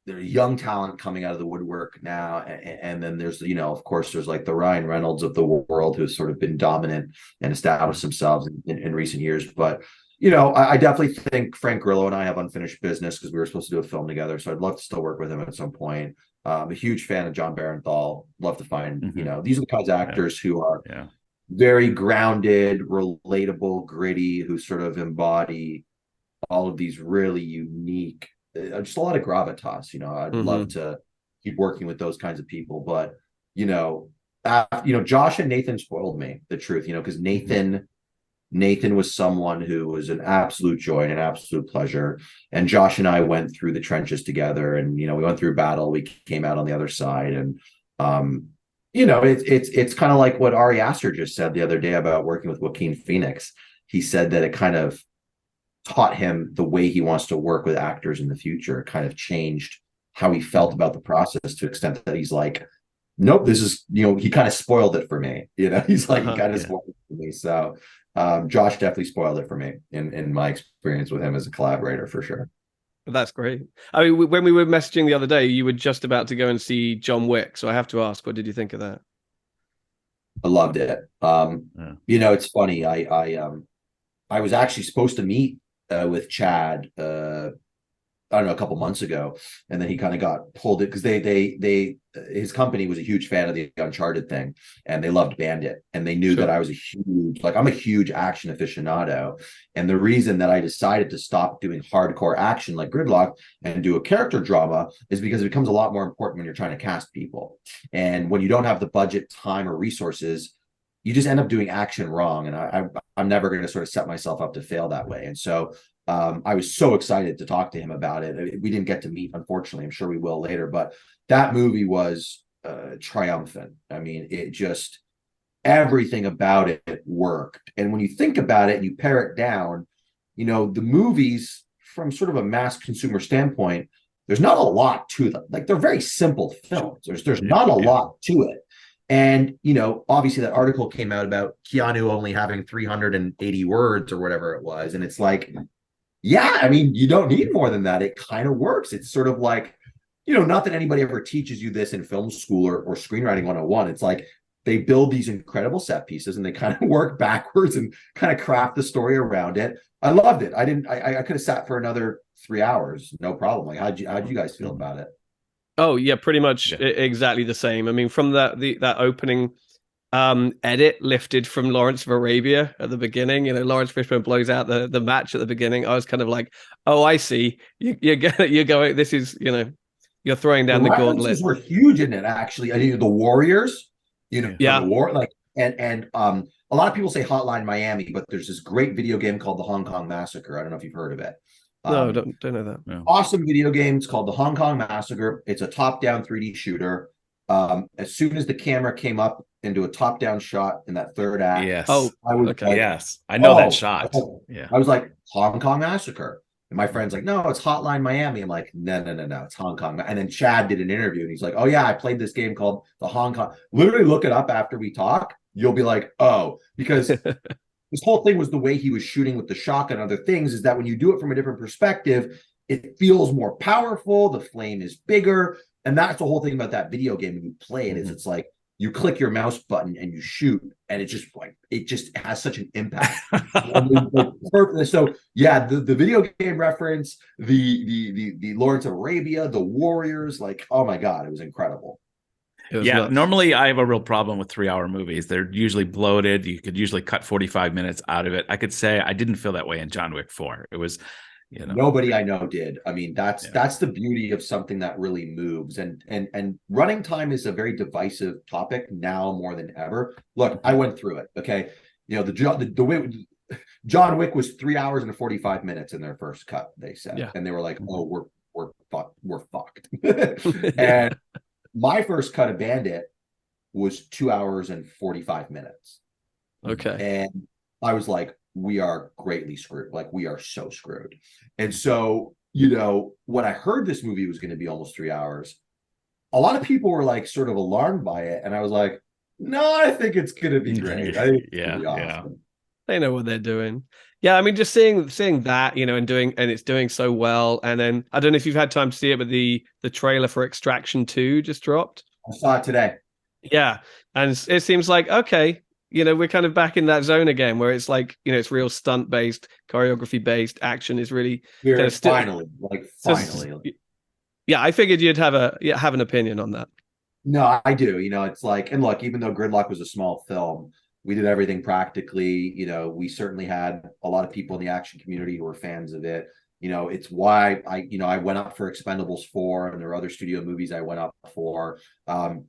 young talent coming out of the woodwork now, and then there's of course there's like the Ryan Reynolds of the world who's sort of been dominant and established themselves in recent years, but I definitely think Frank Grillo and I have unfinished business because we were supposed to do a film together. So I'd love to still work with him at some point. A huge fan of John Barenthal. Love to find, Mhm. these are the kinds of actors who are Yeah. very grounded, relatable, gritty, who sort of embody all of these really unique, just a lot of gravitas. I'd love Hmm. to keep working with those kinds of people, but you know, Josh and Nathan spoiled me, the truth, because Mhm. Nathan was someone who was an absolute joy and an absolute pleasure. And Josh and I went through the trenches together, and we went through battle. We came out on the other side, and um, it's kind of like what Ari Aster just said the other day about working with Joaquin Phoenix. He said that it kind of taught him the way he wants to work with actors in the future. It kind of changed how he felt Mhm. about the process to the extent that he's like, nope, this is, he kind of spoiled it for me. He's like, he Uh-huh. kind of Yeah. spoiled it for me. So Josh definitely spoiled it for me in my experience with him as a collaborator, for sure. That's great. I mean, when we were messaging the other day, you were just about to go and see John Wick. So I have to ask, what did you think of that? I loved it. Yeah. It's funny. I was actually supposed to meet with Chad I don't know, a couple months ago, and then he kind of got pulled it because they his company was a huge fan of the Uncharted thing, and they loved Bandit, and they knew that Sure. I was I'm a huge action aficionado, and the reason that I decided to stop doing hardcore action like Gridlock and do a character drama is because it becomes a lot more important when you're trying to cast people, and when you don't have the budget, time, or resources. You just end up doing action wrong, and I'm never going to sort of set myself up to fail that way. And so I was so excited to talk to him about it. We didn't get to meet, unfortunately. I'm sure we will later, but that movie was triumphant. I mean, it just everything about it worked. And when you think about it and you pare it down, the movies from sort of a mass consumer standpoint, there's not a lot to them. Like they're very simple films. There's Yeah. not a Yeah. lot to it. And obviously that article came out about Keanu only having 380 words or whatever it was. And it's like, yeah, I mean, you don't need more than that. It kind of works. It's sort of like, not that anybody ever teaches you this in film school or screenwriting 101. It's like they build these incredible set pieces and they kind of work backwards and kind of craft the story around it. I loved it. I could have sat for another 3 hours, no problem. Like, how'd you guys feel Mhm. about it? Oh yeah, pretty much Yeah. exactly the same. I mean, from that opening edit lifted from Lawrence of Arabia at the beginning, Lawrence Fishburne blows out the match at the beginning. I was kind of like, oh, I see. You're going. This is you're throwing The down the references gauntlet. were huge in it, actually. I mean, the Warriors, Yeah. the Yeah. war, like, and a lot of people say Hotline Miami, but there's this great video game called the Hong Kong Massacre. I don't know if you've heard of it. No, Um, don't know that. Yeah. Awesome video game. It's called the Hong Kong Massacre. It's a top-down 3D shooter. As soon as the camera came up into a top-down shot in that third act, Oh, Yes. I was okay. like, Yes. I know that oh, shot. Yeah. I was like, Hong Kong Massacre. And my friend's like, no, it's Hotline Miami. I'm like, no, no, no, no, it's Hong Kong. And then Chad did an interview and he's like, oh, yeah, I played this game called the Hong Kong. Literally look it up after we talk. You'll be like, oh, because this whole thing was the way he was shooting with the shotgun and other things is that when you do it from a different perspective, it feels more powerful. The flame is bigger. And that's the whole thing about that video game. When you play it, is Mhm. it's like you click your mouse button and you shoot, and it just has such an impact. So yeah, the video game reference, the Lawrence of Arabia, the Warriors, like, oh my God, it was incredible. It was Yeah, nuts. normally I have a real problem with 3 hour movies. They're usually bloated. You could usually cut 45 minutes out of it. I could say I didn't feel that way in John Wick 4. It was, Nobody I know did. I mean, that's yeah. that's the beauty of something that really moves. And running time is a very divisive topic now more than ever. Look, I went through it. Okay, the way John Wick was 3 hours and 45 minutes in their first cut. They said, Yeah. and they were like, "Oh, we're fucked." Yeah. And my first cut of Bandit was 2 hours and 45 minutes. Okay. And I was like, we are greatly screwed. Like, we are so screwed. And so, when I heard this movie was going to be almost 3 hours, a lot of people were like sort of alarmed by it. And I was like, no, I think it's going to be great. I think it's going to Yeah. be Yeah. awesome. They know what they're doing. Yeah, I mean, just seeing that, and it's doing so well. And then I don't know if you've had time to see it, but the trailer for Extraction 2 just dropped. I saw it today. Yeah, and it seems like okay, we're kind of back in that zone again, where it's like it's real stunt based, choreography based, action is really kind Here, of still. finally, like So finally. Yeah, I figured you'd have an opinion on that. No, I do. It's like, and look, even though Gridlock was a small film, we did everything practically. We certainly had a lot of people in the action community who were fans of it. It's why I went up for Expendables 4, and there are other studio movies I went up for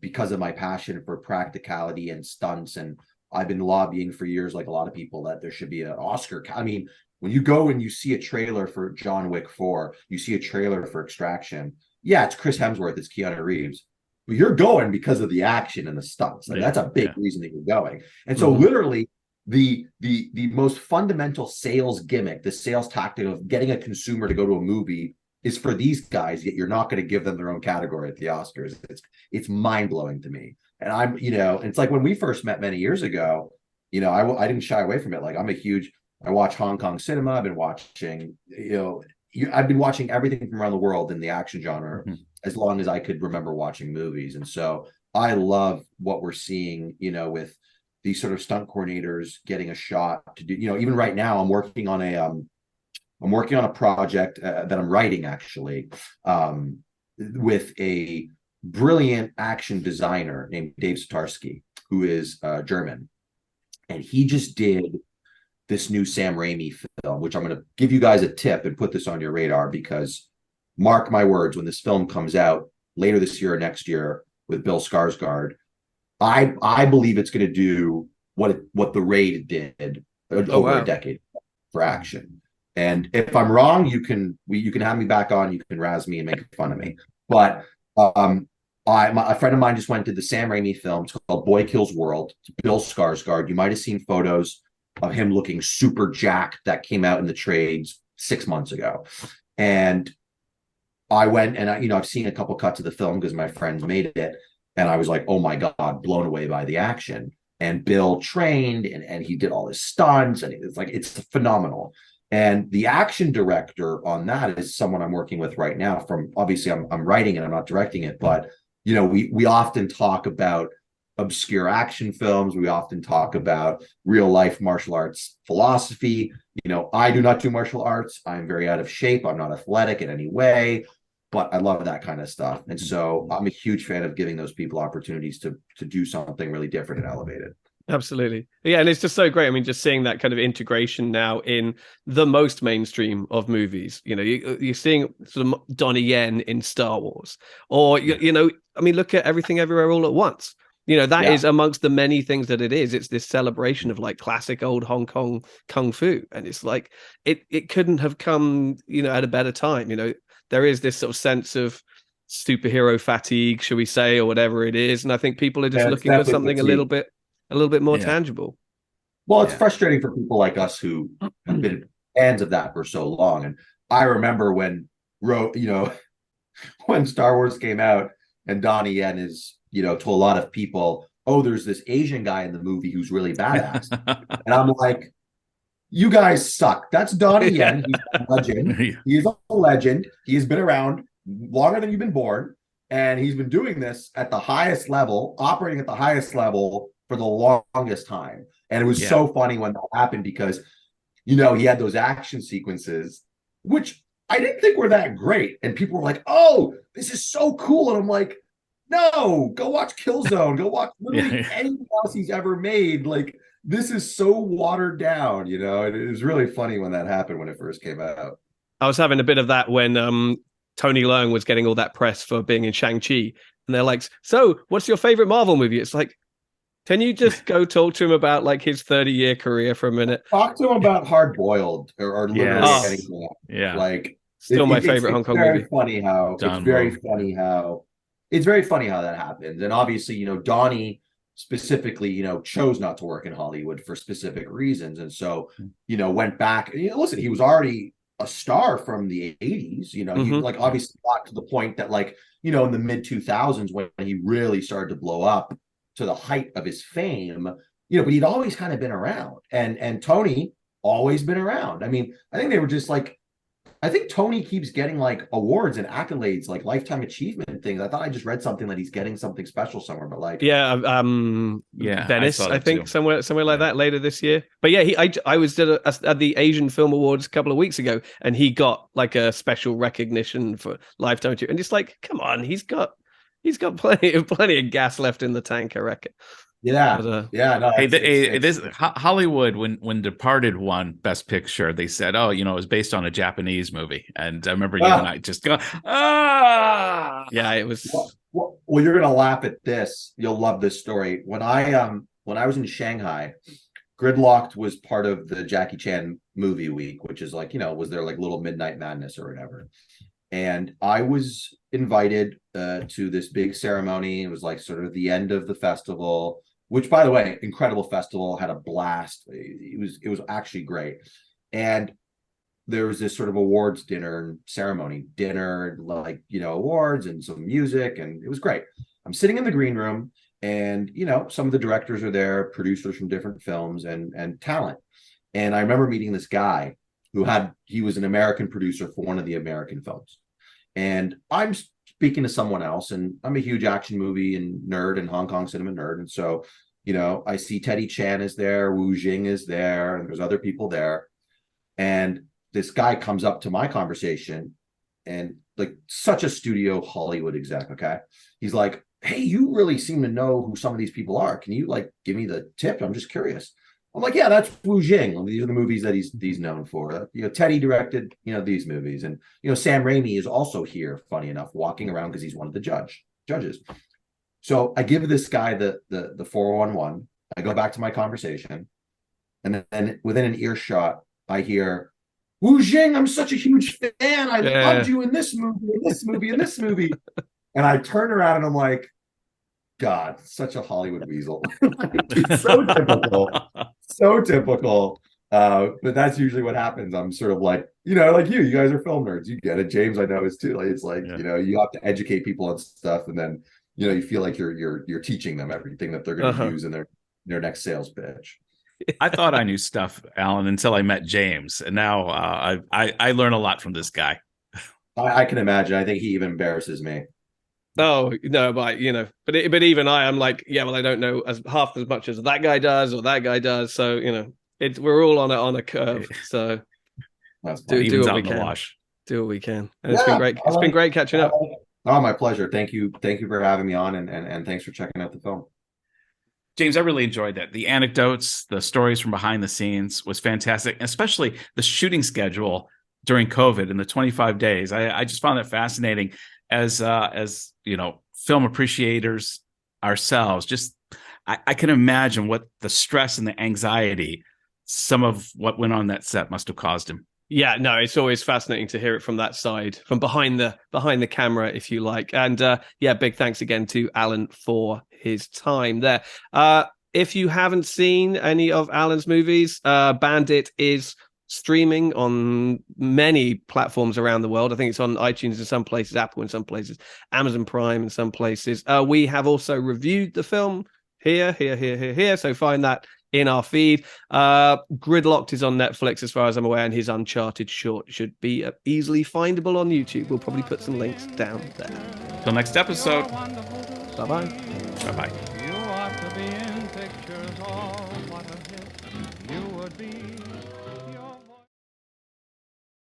because of my passion for practicality and stunts. And I've been lobbying for years, like a lot of people, that there should be an Oscar. I mean, when you go and you see a trailer for John Wick 4, you see a trailer for Extraction. Yeah, it's Chris Hemsworth, it's Keanu Reeves, but you're going because of the action and the stunts. Like, that's a big reason that you're going. And so literally the most fundamental sales gimmick, the sales tactic of getting a consumer to go to a movie is for these guys, yet you're not going to give them their own category at the Oscars. It's mind-blowing to me. And it's like when we first met many years ago, I didn't shy away from it. Like, I watch Hong Kong cinema. I've been watching, I've been watching everything from around the world in the action genre as long as I could remember watching movies. And so I love what we're seeing, with these sort of stunt coordinators getting a shot to do, even right now I'm working on a project that I'm writing actually, with a brilliant action designer named Dave Satarsky, who is German. And he just did this new Sam Raimi film, which I'm going to give you guys a tip and put this on your radar, because mark my words, when this film comes out later this year or next year with Bill Skarsgård, I believe it's going to do what The Raid did over a decade for action. And if I'm wrong, you can have me back on, you can razz me and make fun of me. But a friend of mine just went to the Sam Raimi film. It's called Boy Kills World. It's Bill Skarsgård. You might have seen photos of him looking super jacked that came out in the trades 6 months ago. And I went and I've seen a couple cuts of the film because my friends made it. And I was like, oh my God, blown away by the action. And Bill trained and he did all his stunts, and it's phenomenal. And the action director on that is someone I'm working with right now. From obviously I'm writing it, I'm not directing it, but we often talk about obscure action films. We often talk about real life martial arts philosophy. I do not do martial arts. I'm very out of shape. I'm not athletic in any way, but I love that kind of stuff. And so I'm a huge fan of giving those people opportunities to do something really different and elevated. Absolutely. Yeah. And it's just so great. I mean, just seeing that kind of integration now in the most mainstream of movies. You're seeing sort of Donnie Yen in Star Wars, or, I mean, look at Everything Everywhere All at Once. That is amongst the many things that it is. It's this celebration of like classic old Hong Kong kung fu. And it's like, it couldn't have come, at a better time. There is this sort of sense of superhero fatigue, shall we say, or whatever it is. And I think people are just looking for something a little bit more tangible. Well, it's frustrating for people like us who have been fans of that for so long. And I remember when when Star Wars came out and Donnie Yen is, to a lot of people, oh, there's this Asian guy in the movie who's really badass. And I'm like, you guys suck. That's Donnie Yen. He's a legend. He's a legend. He's been around longer than you've been born. And he's been doing this at the highest level, operating at the highest level for the longest time. And it was so funny when that happened because, he had those action sequences, which I didn't think were that great. And people were like, oh, this is so cool. And I'm like, no, go watch Killzone. Go watch literally anything else he's ever made. Like, this is so watered down, It was really funny when that happened when it first came out. I was having a bit of that when Tony Leung was getting all that press for being in Shang-Chi. And they're like, so what's your favorite Marvel movie? It's like, can you just go talk to him about like his 30-year career for a minute? Talk to him about Hard Boiled or literally anything. Yeah. Like, still my favorite Hong Kong movie. It's very funny how that happens. And obviously, Donnie specifically, chose not to work in Hollywood for specific reasons. And so, went back. Listen, he was already a star from the 80s. He like obviously got to the point that like, in the mid 2000s when he really started to blow up to the height of his fame, but he'd always kind of been around. And Tony always been around. I mean, I think they were just like, I think Tony keeps getting like awards and accolades, like lifetime achievement things. I thought I just read something that he's getting something special somewhere, but like, Yeah, Yeah, I Venice, saw I that think too. somewhere like Yeah. that later this year. But yeah, I was at the Asian Film Awards a couple of weeks ago, and he got like a special recognition for lifetime achievement. And it's like, come on, he's got plenty of gas left in the tank, I reckon. yeah, But yeah, no, Hey, it's this Hollywood when Departed won Best Picture, they said, "Oh, it was based on a Japanese movie." And I remember you and ah, I just go, "Ah, yeah, it was. well, you're gonna laugh at this. You'll love this story. When I was in Shanghai, Gridlocked was part of the Jackie Chan movie week, which is like, was there like little midnight madness or whatever. And I was invited to this big ceremony. It was like sort of the end of the festival, which, by the way, incredible festival, had a blast. It was actually great. And there was this sort of awards dinner, like, awards and some music, and it was great. I'm sitting in the green room, and some of the directors are there, producers from different films, and talent. And I remember meeting this guy he was an American producer for one of the American films. And I'm speaking to someone else, and I'm a huge action movie and nerd and Hong Kong cinema nerd. And so, I see Teddy Chan is there, Wu Jing is there, and there's other people there. And this guy comes up to my conversation, and like such a studio Hollywood exec, okay? He's like, "Hey, you really seem to know who some of these people are. Can you like give me the tip? I'm just curious." I'm like, "Yeah, that's Wu Jing. These are the movies that he's known for. Teddy directed, these movies. And Sam Raimi is also here, funny enough, walking around because he's one of the judges." So I give this guy the 411. I go back to my conversation, and then within an earshot, I hear, "Wu Jing, I'm such a huge fan. I loved Yeah. you in this movie, in this movie, in this movie." And I turn around and I'm like, God, such a Hollywood weasel. It's so typical. So typical. But that's usually what happens. I'm sort of like, like you guys are film nerds. You get it. James, I know is too. Like, it's like, Yeah. you have to educate people on stuff, and then, you feel like you're teaching them everything that they're going to use in their next sales pitch. I thought I knew stuff, Alan, until I met James, and now I learn a lot from this guy." I can imagine. I think he even embarrasses me. Oh no, but but even I'm like, yeah, well, I don't know half as much as that guy does or that guy does. So we're all on a curve. So That's do fine. Evens what out we in the can. wash. Do what we can. And it's been Yeah, great. It's been great catching up. Oh, my pleasure. Thank you for having me on, and thanks for checking out the film. James, I really enjoyed that. The anecdotes, the stories from behind the scenes was fantastic, especially the shooting schedule during COVID and the 25 days. I just found that fascinating as film appreciators ourselves. Just I can imagine what the stress and the anxiety, some of what went on that set must have caused him. Yeah, no, it's always fascinating to hear it from that side, from behind the camera, if you like. And yeah, big thanks again to Allan for his time there. If you haven't seen any of Allan's movies, Bandit is streaming on many platforms around the world. I think it's on iTunes in some places, Apple in some places, Amazon Prime in some places. We have also reviewed the film here. So find that in our feed. Gridlocked is on Netflix as far as I'm aware, and his Uncharted short should be easily findable on YouTube. We'll probably put some links down there. Till next episode. Bye-bye. Bye-bye. You ought to be in pictures. Oh, what a hit you would be.